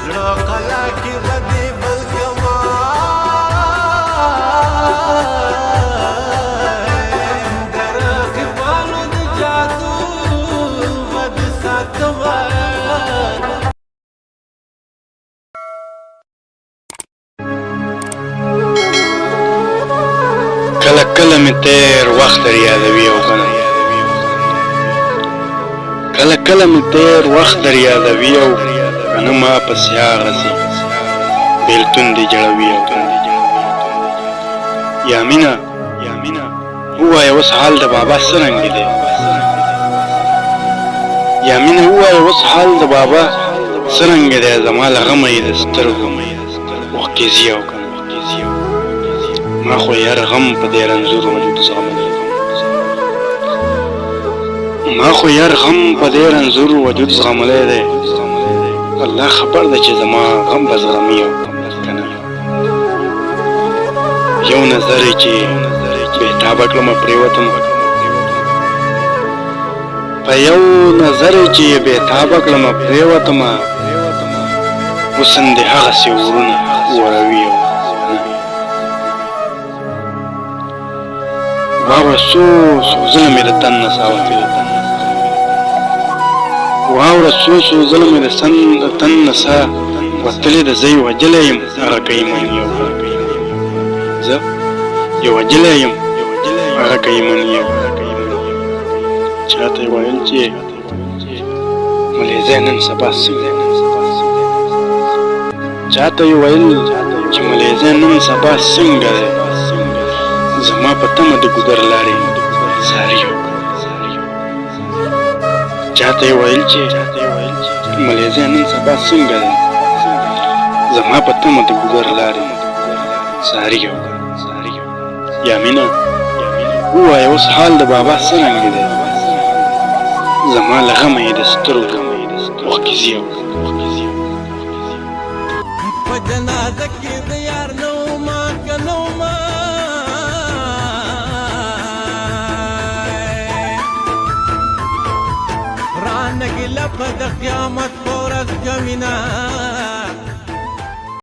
زړه قلا کې بدې بل کما درخبانو د جادو بد ساتما کله کله مې تیر وخت در یادوي او کنه کله کله مې تیر وخت در یادوي او کنه ما پسې هغسې بېلتون دې جوړوي او کنه یا مینه ووایه اوس حال د بابا څرنګه دی یا مینه ووایه اوس حال د بابا څرنګه دی زما له غمه یې د سترګو اوښکې ځي او کنه ما خو یار غم په دې رنځور وجود زغملی ما خو یار غم په دې رنځور وجود زغملی دی الله خبر ده چې زما غم به زغمي او کنه یو نظر یې چې بېتابه کړمه پرېوتم په یو نظر یې چې بېتابه کړمه پرېوتمه حسن دې هغسې ورونه وروي واوره څو ځله مې د تن نڅا وتلې واوره څو ځله مې د تن نڅا وتلې ده زه یې وجلی یم هغه کوي مني او زه یې وجلی یم هغه کوي مني او چاته یې ویل چې ملیزی نن سبا څنګه چاته یې ویل چې ملیزی نن سبا څنګه دی زما په تمه د ګودر لارې ساري چاته یې ویل چې ملیزی نن سبا څنګه دی زما په تمه د ګودر لارې ساري یا مینه ووایه اوس حال د بابا څرنګه دی زما له غمه یې د سترګو اوښکې ځي په جنازه کې د یار نه ومه که نه ومه رانه ګیله په د قیامت په ورځ کوینه